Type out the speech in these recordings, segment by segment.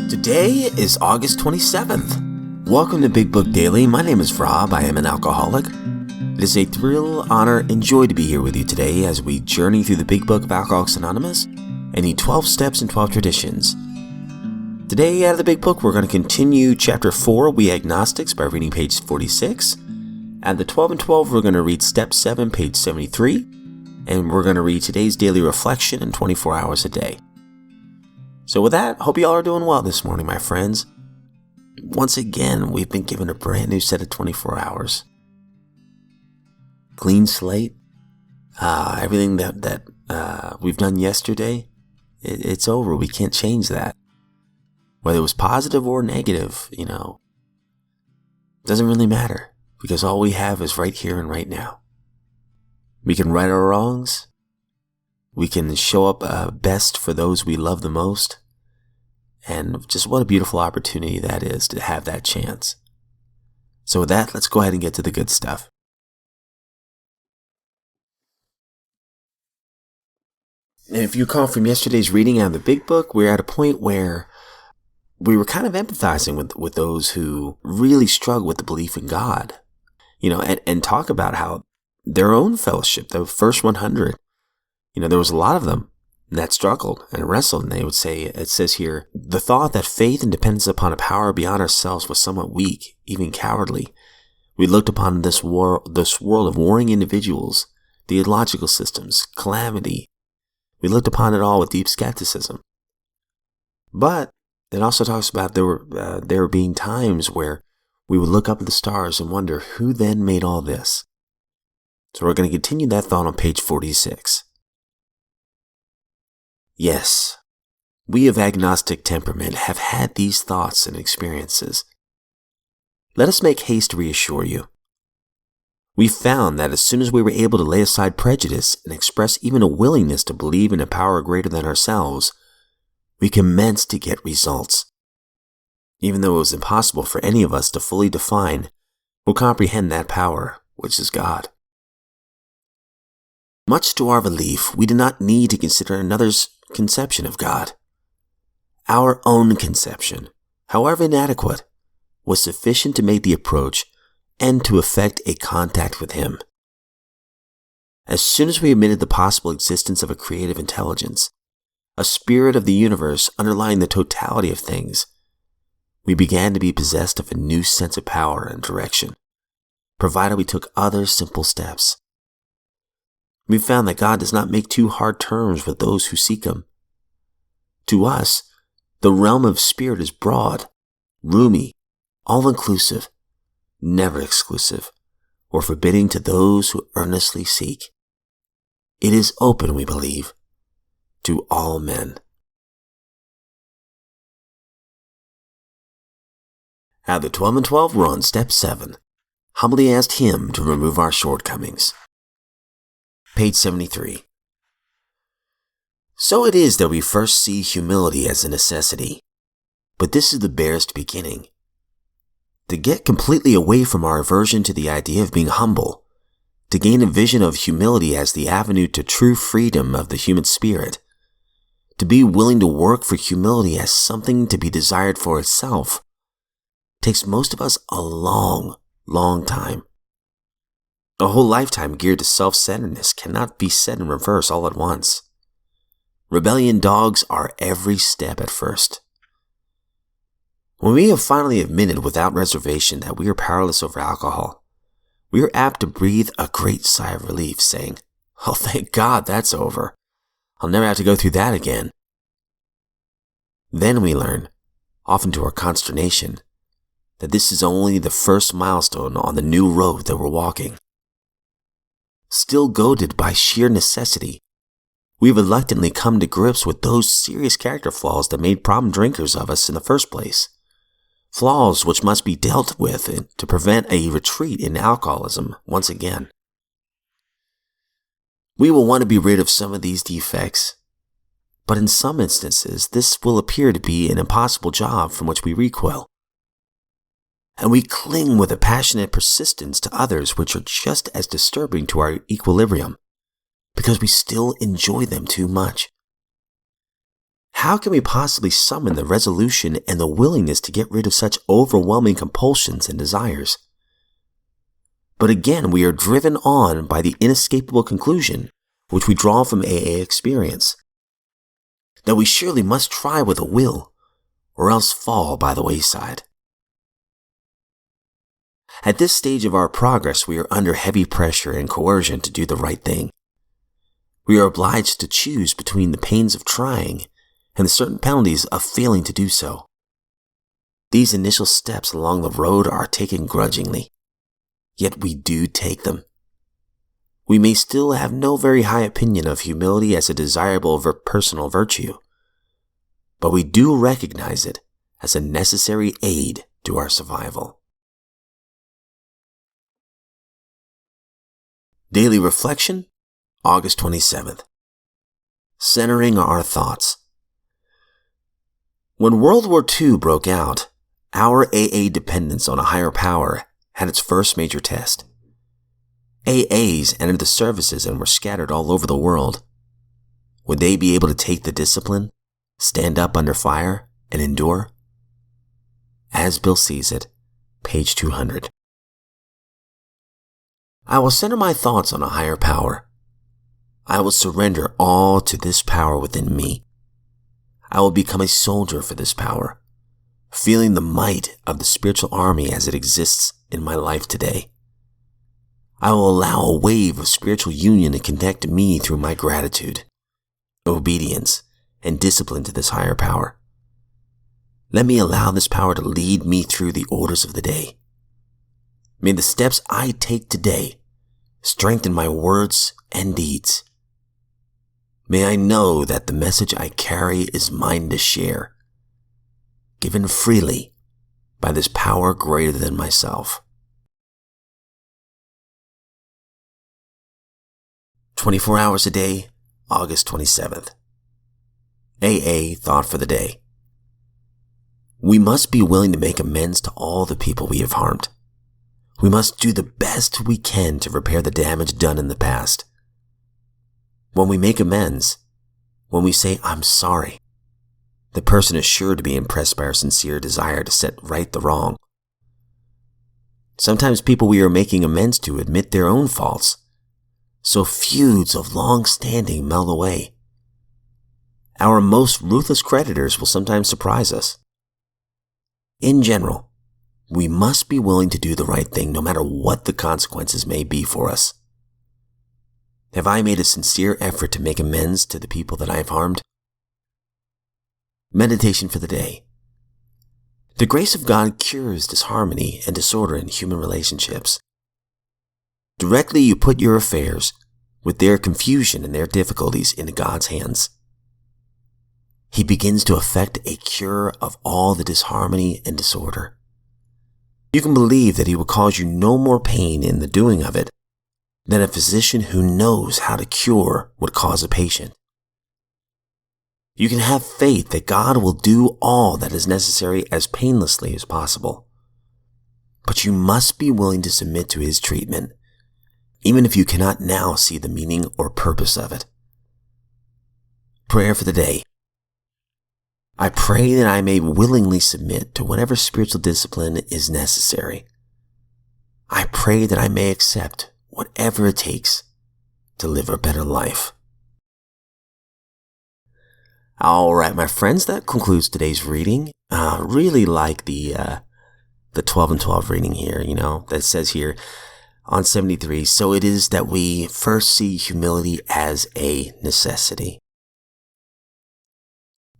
Today is August 27th. Welcome to Big Book Daily. My name is Rob. I am an alcoholic. It is a thrill, honor, and joy to be here with you today as we journey through the Big Book of Alcoholics Anonymous and the 12 Steps and 12 Traditions. Today, out of the Big Book, we're going to continue Chapter 4, We Agnostics, by reading page 46. At the 12 and 12, we're going to read Step 7, page 73. And we're going to read today's daily reflection in 24 hours a day. So with that, hope you all are doing well this morning, my friends. Once again, we've been given a brand new set of 24 hours. Clean slate. Everything that we've done yesterday, it's over. We can't change that. Whether it was positive or negative, doesn't really matter, because all we have is right here and right now. We can right our wrongs. We can show up best for those we love the most. And just what a beautiful opportunity that is to have that chance. So with that, let's go ahead and get to the good stuff. And if you recall from yesterday's reading out of the Big Book, we're at a point where we were kind of empathizing with those who really struggle with the belief in God. And talk about how their own fellowship, the first 100, there was a lot of them that struggled and wrestled, and they would say, it says here, the thought that faith and dependence upon a power beyond ourselves was somewhat weak, even cowardly. We looked upon this world of warring individuals, theological systems, calamity. We looked upon it all with deep skepticism. But it also talks about there being times where we would look up at the stars and wonder who then made all this. So we're going to continue that thought on page 46. Yes, we of agnostic temperament have had these thoughts and experiences. Let us make haste to reassure you. We found that as soon as we were able to lay aside prejudice and express even a willingness to believe in a power greater than ourselves, we commenced to get results, even though it was impossible for any of us to fully define or comprehend that power, which is God. Much to our relief, we did not need to consider another's conception of God. Our own conception, however inadequate, was sufficient to make the approach and to effect a contact with Him. As soon as we admitted the possible existence of a creative intelligence, a spirit of the universe underlying the totality of things, we began to be possessed of a new sense of power and direction, provided we took other simple steps. We found that God does not make too hard terms with those who seek Him. To us, the realm of spirit is broad, roomy, all-inclusive, never exclusive, or forbidding to those who earnestly seek. It is open, we believe, to all men. At the 12 and 12, we're on step 7. Humbly asked Him to remove our shortcomings. Page 73. So it is that we first see humility as a necessity, but this is the barest beginning. To get completely away from our aversion to the idea of being humble, to gain a vision of humility as the avenue to true freedom of the human spirit, to be willing to work for humility as something to be desired for itself, takes most of us a long, long time. A whole lifetime geared to self-centeredness cannot be set in reverse all at once. Rebellion dogs our every step at first. When we have finally admitted without reservation that we are powerless over alcohol, we are apt to breathe a great sigh of relief, saying, "Oh, thank God that's over. I'll never have to go through that again." Then we learn, often to our consternation, that this is only the first milestone on the new road that we're walking. Still goaded by sheer necessity, we reluctantly come to grips with those serious character flaws that made problem drinkers of us in the first place. Flaws which must be dealt with to prevent a retreat in alcoholism once again. We will want to be rid of some of these defects, but in some instances this will appear to be an impossible job from which we recoil. And we cling with a passionate persistence to others which are just as disturbing to our equilibrium, because we still enjoy them too much. How can we possibly summon the resolution and the willingness to get rid of such overwhelming compulsions and desires? But again, we are driven on by the inescapable conclusion, which we draw from AA experience, that we surely must try with a will, or else fall by the wayside. At this stage of our progress, we are under heavy pressure and coercion to do the right thing. We are obliged to choose between the pains of trying and the certain penalties of failing to do so. These initial steps along the road are taken grudgingly, yet we do take them. We may still have no very high opinion of humility as a desirable personal virtue, but we do recognize it as a necessary aid to our survival. Daily Reflection, August 27th. Centering our thoughts. When World War II broke out, our AA dependence on a higher power had its first major test. AAs entered the services and were scattered all over the world. Would they be able to take the discipline, stand up under fire, and endure? As Bill sees it, page 200. I will center my thoughts on a higher power. I will surrender all to this power within me. I will become a soldier for this power, feeling the might of the spiritual army as it exists in my life today. I will allow a wave of spiritual union to connect me through my gratitude, obedience, and discipline to this higher power. Let me allow this power to lead me through the orders of the day. May the steps I take today strengthen my words and deeds. May I know that the message I carry is mine to share, given freely by this power greater than myself. 24 hours a day, August 27th. AA Thought for the Day. We must be willing to make amends to all the people we have harmed. We must do the best we can to repair the damage done in the past. When we make amends, when we say, "I'm sorry," the person is sure to be impressed by our sincere desire to set right the wrong. Sometimes people we are making amends to admit their own faults, so feuds of long standing melt away. Our most ruthless creditors will sometimes surprise us. In general, we must be willing to do the right thing no matter what the consequences may be for us. Have I made a sincere effort to make amends to the people that I have harmed? Meditation for the day. The grace of God cures disharmony and disorder in human relationships. Directly you put your affairs, with their confusion and their difficulties, into God's hands. He begins to effect a cure of all the disharmony and disorder. You can believe that He will cause you no more pain in the doing of it than a physician who knows how to cure would cause a patient. You can have faith that God will do all that is necessary as painlessly as possible. But you must be willing to submit to His treatment, even if you cannot now see the meaning or purpose of it. Prayer for the day. I pray that I may willingly submit to whatever spiritual discipline is necessary. I pray that I may accept whatever it takes to live a better life. All right, my friends, that concludes today's reading. Really like the 12 and 12 reading here, that says here on 73, so it is that we first see humility as a necessity.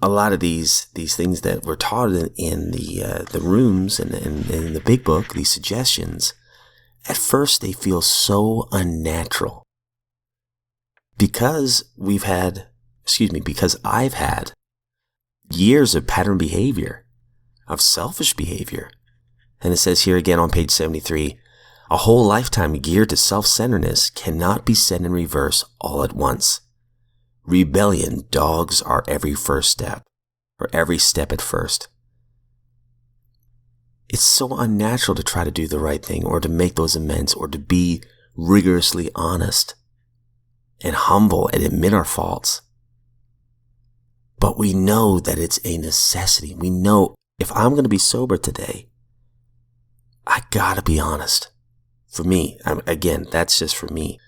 A lot of these things that were taught in the rooms and in the big book, these suggestions, at first they feel so unnatural. Because I've had years of pattern behavior, of selfish behavior. And it says here again on page 73, a whole lifetime geared to self-centeredness cannot be set in reverse all at once. Rebellion dogs our every first step, or every step at first. It's so unnatural to try to do the right thing, or to make those amends, or to be rigorously honest and humble and admit our faults. But we know that it's a necessity. We know if I'm going to be sober today, I gotta be honest. For me, again, that's just for me.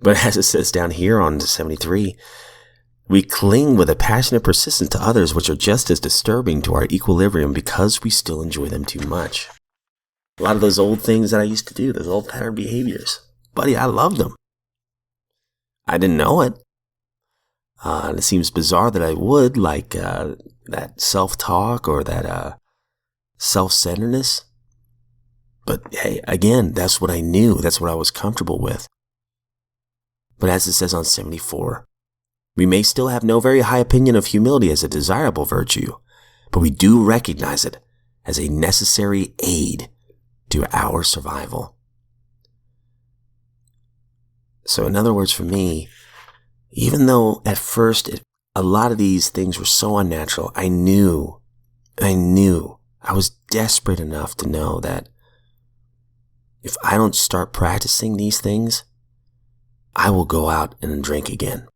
But as it says down here on 73, we cling with a passionate persistence to others which are just as disturbing to our equilibrium because we still enjoy them too much. A lot of those old things that I used to do, those old pattern behaviors, buddy, I loved them. I didn't know it. And it seems bizarre that I would, like that self-talk or that self-centeredness. But hey, again, that's what I knew. That's what I was comfortable with. But as it says on 74, we may still have no very high opinion of humility as a desirable virtue, but we do recognize it as a necessary aid to our survival. So in other words, for me, even though at first a lot of these things were so unnatural, I knew, I was desperate enough to know that if I don't start practicing these things, I will go out and drink again.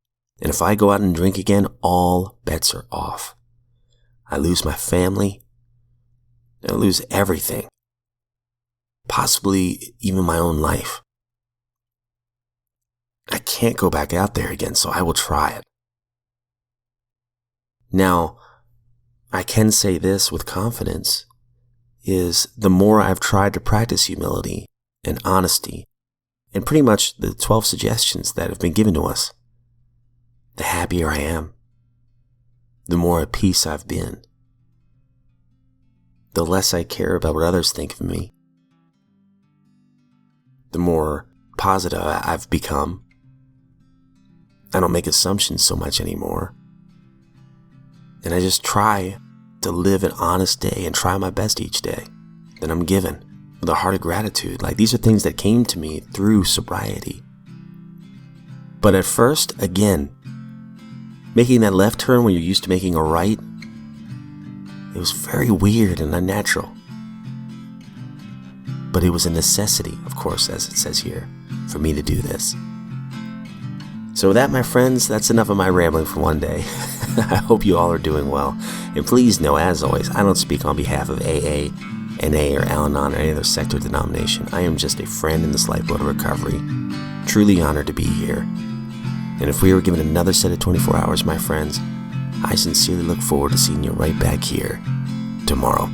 And if I go out and drink again, all bets are off. I lose my family. I lose everything. Possibly even my own life. I can't go back out there again, so I will try it. Now, I can say this with confidence, is the more I've tried to practice humility and honesty, and pretty much the 12 suggestions that have been given to us, the happier I am, the more at peace I've been, the less I care about what others think of me, the more positive I've become. I don't make assumptions so much anymore. And I just try to live an honest day and try my best each day that I'm given with a heart of gratitude. Like, these are things that came to me through sobriety. But at first, again, making that left turn when you're used to making a right, it was very weird and unnatural. But it was a necessity, of course, as it says here, for me to do this. So with that, my friends, that's enough of my rambling for one day. I hope you all are doing well. And please know, as always, I don't speak on behalf of AA, NA, or Al-Anon, or any other sect or denomination. I am just a friend in this lifeboat of recovery. Truly honored to be here. And if we were given another set of 24 hours, my friends, I sincerely look forward to seeing you right back here tomorrow.